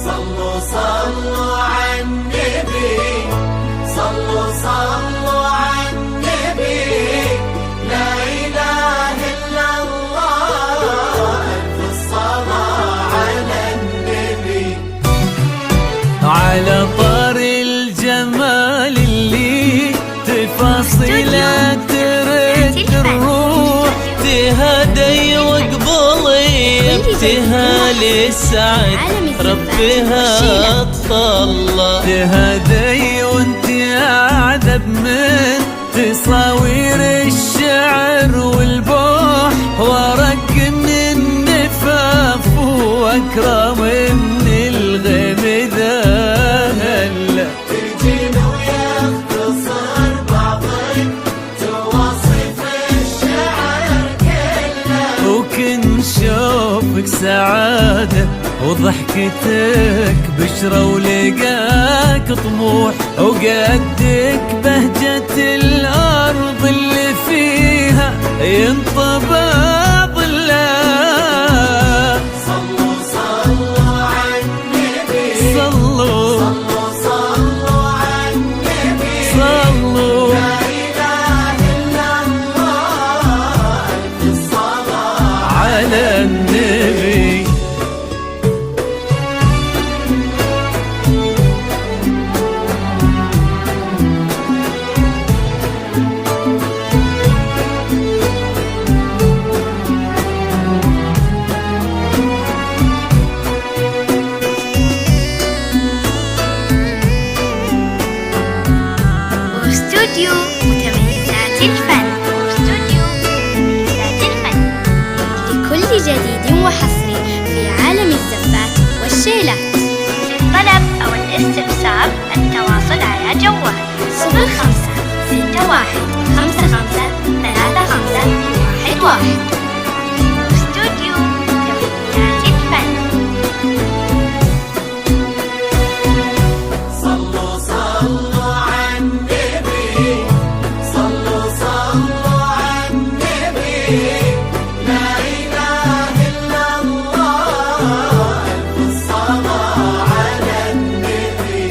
صلوا صلوا على النبي، صلوا صلوا على النبي، لا إله إلا الله، ألف الصلاة على النبي. على طار الجمال اللي تفاصيله ترد الروح، تهدي وقبلي ابتهال السعد ربها تطلع، تهدي وانت اعذب من تصاوير الشعر والبوح، ورق من النفاف واكرم من الغيم ذا هلا، تجينا ويختصر بعض تواصف الشعر كله، وكن شوفك سعادة وضحكتك بشرة ولقاك طموح، وقدك بهجة الأرض اللي فيها ينطبع ظلها. صلوا صلوا على النبي، صلوا صلوا على النبي، صلوا لا إله إلا الله، ألف الصلاة على النبي. استوديو متميزات الفن، استوديو متميزات الفن لكل جديد وحصري في عالم الزفات والشيلات. للطلب أو الاستفسار التواصل على جوال 0561553511. استوديو متميزات الفن. صلوا صلوا على النبي، صلوا صلوا على النبي، لا إله إلا الله، ألف الصلاة على النبي.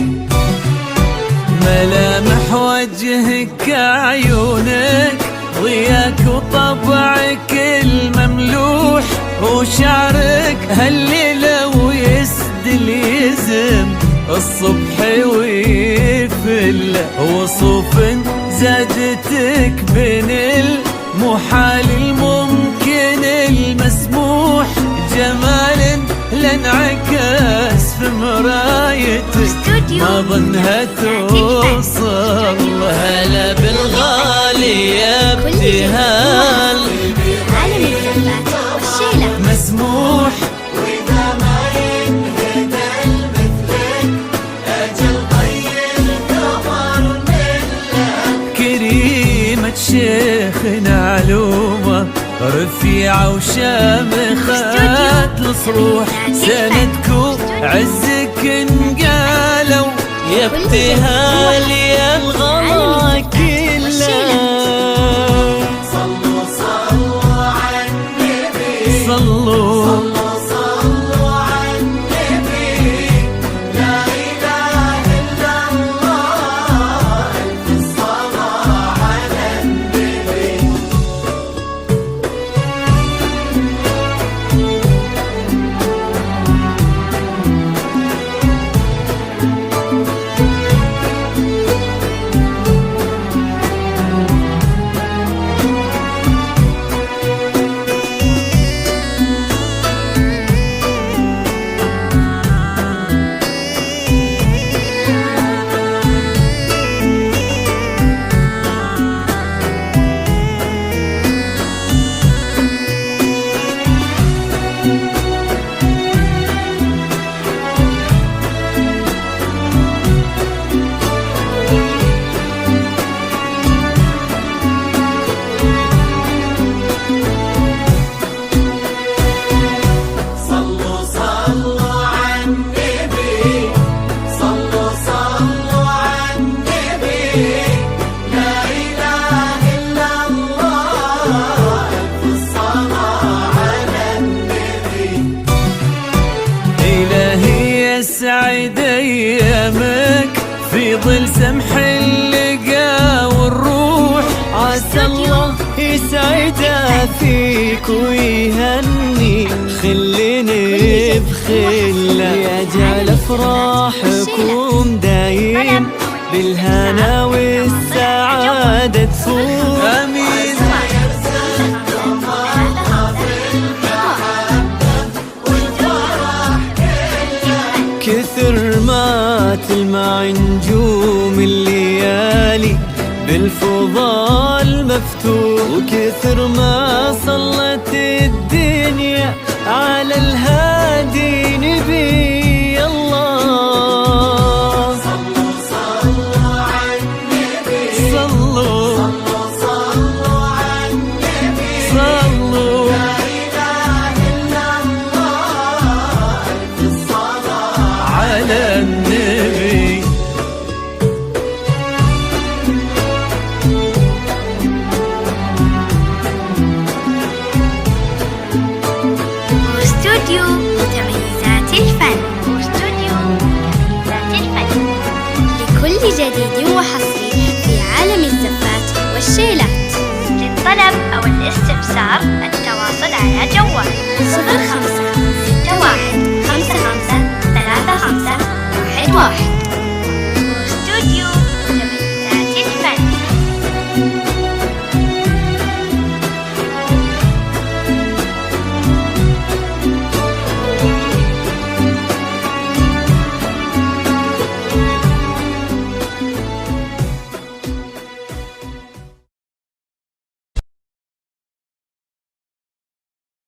ملامح وجهك عيونك ضياك وطبعك المملوح، وشعرك هالليلة ويسدل يزم الصبح ويفل، وصوف زادتك بين المحال الممكن المسموح، جمال لانعكاس في مرايتك ما ظنها توصل. هلا بالغالي يا ابتهال عالم الزفات والشيلات. مسموح وإذا ما ينهدى مثلك أجل طيب القمر منك، كريمة شيخنا علومة رفيعة وشامخات الصروح، سندكو عزك انقالوا يا ابتهال يا الغلا كله. صلوا صلوا على النبي، صلوا صلوا على النبي، لا إله إلا الله، ألف الصلاة على النبي. يسعد أيامك في ظل سمح اللقا والروح. عسى الله يسعدها فيك ويهني خليني بخله، يجعل أفراحكم دايم بالهنا والسعادة تفوح. آمين. كثر ما تلمع نجوم الليالي بالفضاء مفتوح، وكثر ما صلت الدنيا على الهادي نبي الله. صلوا صلوا على النبي، صلوا صلوا على النبي، صلوا لا إله إلا الله، ألف الصلاة على النبي. واستوديو متميزات الفن. واستوديو متميزات الفن لكل جديد وحصري في عالم الزفات والشيلات. للطلب أو الاستفسار التواصل على جوال